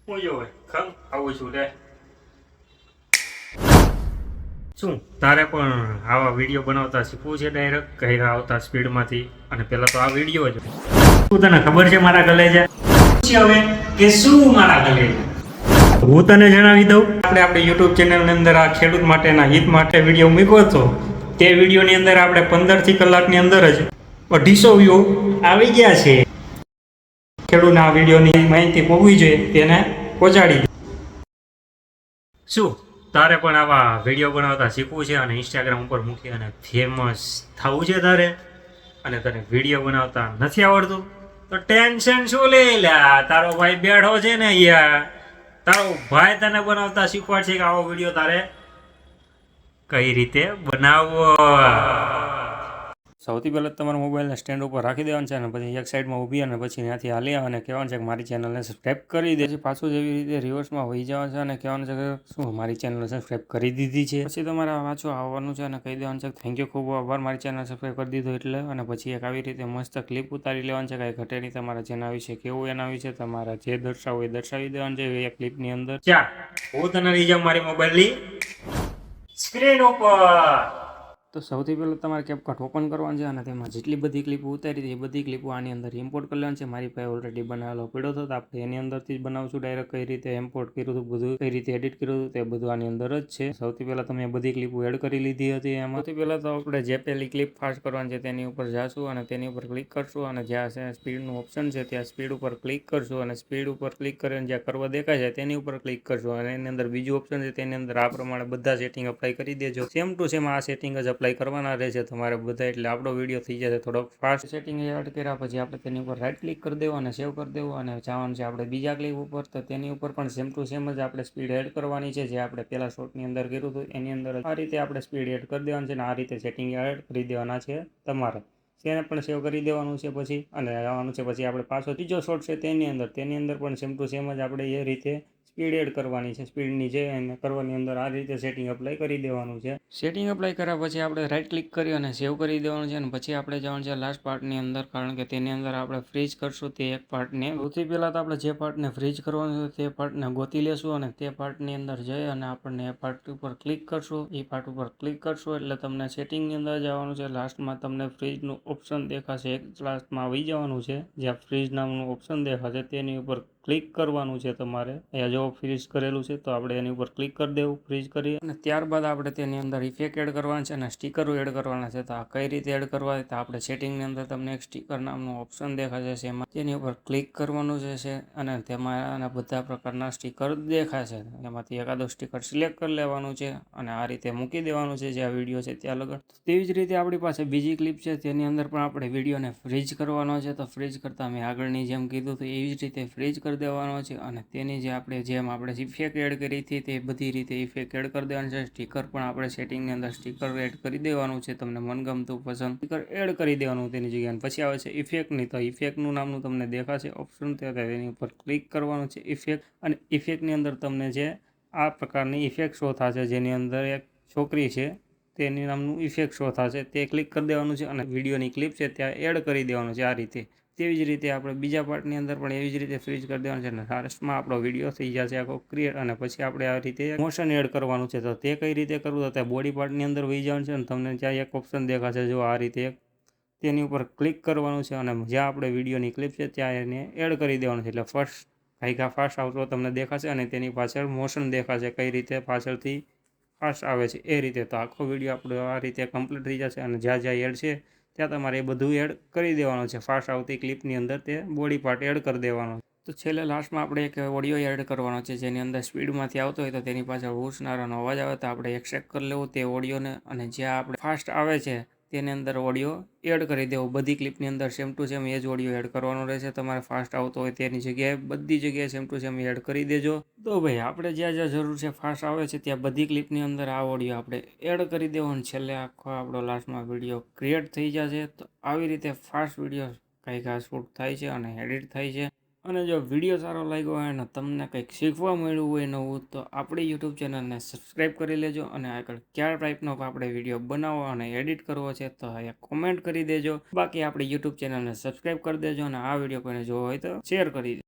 હું જોવે ખમ આવું છું લે. શું તારે પણ આવા વિડીયો બનાવતા શીખવું છે? ડાયરેક્ટ કહીરા આવતા સ્પીડમાંથી અને પેલા તો આ વિડીયો જ શું તને ખબર છે મારા કલેજા હવે કે શું મારા કલેજા હું તને જણાવી દઉં. આપણે યુટ્યુબ ચેનલની અંદર આ ખેડૂત માટેના હિત માટે વિડીયો મૂક્યો હતો. તે વિડીયોની અંદર આપણે 15 કલાકની અંદર જ 250 વ્યૂ આવી ગયા છે. ખેડૂતને આ વિડીયોની માહિતી પહોંચવી જોઈએ તેને પહોંચાડી દે. શું તારે પણ આવા વિડીયો બનાવતા શીખવું છે અને ઇન્સ્ટાગ્રામ ઉપર મૂકી અને ફેમસ થવું છે તારે અને તને વિડીયો બનાવતા નથી આવડતું તો ટેન્શન શું લઈ લ્યા. તારો ભાઈ બેઠો છે ને અહીંયા, તારો ભાઈ તને બનાવતા શીખવાડશે કે આવો વિડીયો તારે કઈ રીતે બનાવવો. સૌથી પહેલાં તમારા મોબાઈલને સ્ટેન્ડ ઉપર રાખી દેવાનું છે અને પછી એક સાઈડમાં ઊભી અને પછી ત્યાંથી હાલી અને કહેવાનું છે કે મારી ચેનલને સબસ્ક્રાઈબ કરી દે. પાછું જેવી રીતે રિવર્સમાં વહી જવાનું છે અને કહેવાનું છે કે શું મારી ચેનલને સબસ્ક્રાઈબ કરી દીધી છે. પછી તમારે પાછું આવવાનું છે અને કહી દેવાનું છે થેન્ક યુ, ખૂબ આભાર મારી ચેનલ સબસ્ક્રાઈબ કરી દીધો એટલે. અને પછી એક આવી રીતે મસ્ત ક્લિપ ઉતારી લેવાનું છે કાંઈ ઘટે નહીં. તમારા જેના વિશે કેવું એના વિશે તમારા જે દર્શાવવું એ દર્શાવી દેવાનું છે એ ક્લિપની અંદર. ચાલ હું તને લઈ જાઉં મારી મોબાઈલની સ્ક્રીન ઉપર. તો સૌથી પહેલાં તમારે કેપકટ ઓપન કરવાનું છે અને તેમાં જેટલી બધી ક્લિપો ઉતારી હતી એ બધી ક્લિપો આની અંદર ઇમ્પોર્ટ કરી લેવાની છે. મારી પાસે ઓલરેડી બનાવેલો પડ્યો હતો તો આપણે એની અંદરથી જ બનાવશું. ડાયરેક્ટ કઈ રીતે ઇમ્પોર્ટ કર્યું હતું, બધું કઈ રીતે એડિટ કર્યું હતું તે બધું આની અંદર જ છે. સૌથી પહેલાં તમે બધી ક્લિપો એડ કરી લીધી હતી. એમાં સૌથી પહેલાં તો આપણે જે પેલી ક્લિપ ફાસ્ટ કરવાની છે તેની ઉપર જાશું અને તેની ઉપર ક્લિક કરશું અને જ્યાં છે સ્પીડનું ઓપ્શન છે ત્યાં સ્પીડ ઉપર ક્લિક કરશું અને સ્પીડ ઉપર ક્લિક કરીને જ્યાં કરવા દેખાય છે તેની ઉપર ક્લિક કરશું અને એની અંદર બીજું ઓપ્શન છે તેની અંદર આ પ્રમાણે બધા સેટિંગ અપ્લાય કરી દેજો. સેમ ટુ સેમ આ સેટિંગ જ અપ્લાય કરવાના રહેશે તમારે બધા, એટલે આપણો વિડીયો થઈ જશે થોડોક ફાસ્ટ. સેટિંગ એડ કર્યા પછી આપણે તેની ઉપર રાઈટ ક્લિક કરી દેવું અને સેવ કરી દેવું અને જવાનું છે આપણે બીજા ક્લિપ ઉપર. તો તેની ઉપર પણ સેમ ટુ સેમ જ આપણે સ્પીડ એડ કરવાની છે જે આપણે પહેલા શોર્ટની અંદર કર્યું હતું એની અંદર આ રીતે આપણે સ્પીડ એડ કરી દેવાની છે અને આ રીતે સેટિંગ એડ કરી દેવાના છે તમારે. તેને પણ સેવ કરી દેવાનું છે પછી અને આવવાનું છે પછી આપણે પાછો ત્રીજો શોર્ટ છે તેની અંદર પણ સેમ ટુ સેમ જ આપણે એ રીતે સ્પીડ એડ કરવાની છે. સ્પીડની છે એને કરવાની અંદર આ રીતે સેટિંગ અપ્લાય કરી દેવાનું છે. સેટિંગ અપ્લાય કર્યા પછી આપણે રાઈટ ક્લિક કરી અને સેવ કરી દેવાનું છે અને પછી આપણે જવાનું છે લાસ્ટ પાર્ટની અંદર, કારણ કે તેની અંદર આપણે ફ્રીઝ કરશું તે એક પાર્ટને. સૌથી પહેલાં તો આપણે જે પાર્ટને ફ્રીઝ કરવાનું છે તે પાર્ટને ગોતી લેશું અને તે પાર્ટની અંદર જઈ અને આપણને એ પાર્ટ ઉપર ક્લિક કરશું. એ પાર્ટ ઉપર ક્લિક કરશું એટલે તમને સેટિંગની અંદર જવાનું છે. લાસ્ટમાં તમને ફ્રીઝનું ઓપ્શન દેખાશે, એક લાસ્ટમાં આવી જવાનું છે જ્યાં ફ્રીઝ નામનું ઓપ્શન દેખાશે તેની ઉપર ક્લિક કરવાનું છે તમારે. અહીંયા જો ફ્રીઝ કરેલું છે તો આપણે એની ઉપર ક્લિક કરી દેવું ફ્રીઝ કરી અને ત્યારબાદ આપણે તેની અંદર ઇફેક્ટ એડ કરવાના છે અને સ્ટીકરો એડ કરવાના છે. તો આ કઈ રીતે એડ કરવા તો આપણે સેટિંગની અંદર તમને એક સ્ટીકર નામનું ઓપ્શન દેખાશે છે એમાં તેની ઉપર ક્લિક કરવાનું છે અને તેમાં બધા પ્રકારના સ્ટીકર દેખાશે. એમાંથી એકાદો સ્ટીકર સિલેક્ટ કરી લેવાનું છે અને આ રીતે મૂકી દેવાનું છે જે આ વિડીયો છે ત્યાં લગન. તેવી જ રીતે આપણી પાસે બીજી ક્લિપ છે તેની અંદર પણ આપણે વિડીયોને ફ્રીઝ કરવાનો છે. તો ફ્રીઝ કરતાં મેં આગળની જેમ કીધું તો એવી જ રીતે ફ્રીઝ કરી દેવાનો છે અને તેની જે આપણે ઇફેક્ટ એડ કરી હતી તે બધી રીતે ઇફેક્ટ એડ કરી દેવાનું છે. સ્ટીકર પણ આપણે સેટિંગની અંદર સ્ટીકર એડ કરી દેવાનું છે. તમને મનગમતું પસંદ સ્ટીકર એડ કરી દેવાનું તેની જગ્યાએ. પછી આવે છે ઇફેક્ટની, તો ઇફેક્ટનું નામનું તમને દેખાશે ઓપ્શન તેની ઉપર ક્લિક કરવાનું છે ઇફેક્ટ અને ઇફેક્ટની અંદર તમને જે આ પ્રકારની ઇફેક્ટ શો થશે જેની અંદર એક છોકરી છે તેની નામનું ઇફેક્ટ શો થશે તે ક્લિક કરી દેવાનું છે અને વિડીયોની ક્લિપ છે ત્યાં એડ કરી દેવાનું છે આ રીતે. તેવી જ રીતે આપણે બીજા પાર્ટની અંદર પણ એવી જ રીતે ફ્રીઝ કરી દેવાનું છે અને લાસ્ટમાં આપણો વિડીયો થઈ જશે આખો ક્લિયર. અને પછી આપણે આ રીતે મોશન એડ કરવાનું છે. તો તે કઈ રીતે કરવું તો ત્યાં બોડી પાર્ટની અંદર વહી જવાનું છે અને તમને ત્યાં એક ઓપ્શન દેખાશે જો આ રીતે તેની ઉપર ક્લિક કરવાનું છે અને જ્યાં આપણે વિડીયોની ક્લિપ છે ત્યાં એને એડ કરી દેવાનું છે. એટલે ફર્સ્ટ ફાસ્ટ આવતો તમને દેખાશે અને તેની પાછળ મોશન દેખાશે કઈ રીતે પાછળથી ફાસ્ટ આવે છે એ રીતે. તો આખો વિડીયો આપણો આ રીતે કમ્પ્લીટ થઈ જશે અને જ્યાં જ્યાં એડ છે ત્યાં તમારે એ બધું એડ કરી દેવાનું છે. ફાસ્ટ આવતી ક્લિપની અંદર તે બોડી પાર્ટ એડ કરી દેવાનો. તો છેલ્લે લાસ્ટમાં આપણે એક ઓડિયો એડ કરવાનો છે જેની અંદર સ્પીડમાંથી આવતો હોય તો તેની પાછળ ઉસનારાનો અવાજ આવે તો આપણે એક્સટ્રેક્ટ કરી લેવું તે ઓડિયોને અને જ્યાં આપણે ફાસ્ટ આવે છે તેની અંદર ઓડિયો એડ કરી દેવો. બધી ક્લિપની અંદર સેમ ટુ સેમ એ જ ઓડિયો એડ કરવાનો રહેશે. તમારે ફાસ્ટ આવતો હોય તેની જગ્યાએ બધી જગ્યાએ સેમ ટુ સેમ એડ કરી દેજો. તો ભાઈ આપણે જ્યાં જ્યાં જરૂર છે ફાસ્ટ આવે છે ત્યાં બધી ક્લિપની અંદર આ ઓડિયો આપણે એડ કરી દેવો અને છેલ્લે આખો આપણો લાસ્ટમાં વિડીયો ક્રિએટ થઈ જશે. તો આવી રીતે ફાસ્ટ વિડીયો કંઈક આ શૂટ થાય છે અને એડિટ થાય છે. અને જો વિડીયો સારો લાગ્યો હોય અને તમને કંઈક શીખવા મળ્યું હોય નવું તો આપણી યુટ્યુબ ચેનલને સબસ્ક્રાઈબ કરી લેજો અને આગળ કયા ટાઈપનો આપણે વિડીયો બનાવવો અને એડિટ કરવો છે તો અહીંયા કોમેન્ટ કરી દેજો. બાકી આપણી યુટ્યુબ ચેનલને સબસ્ક્રાઈબ કરી દેજો અને આ વિડીયો કોઈને જોવો હોય તો શેર કરી દેજો.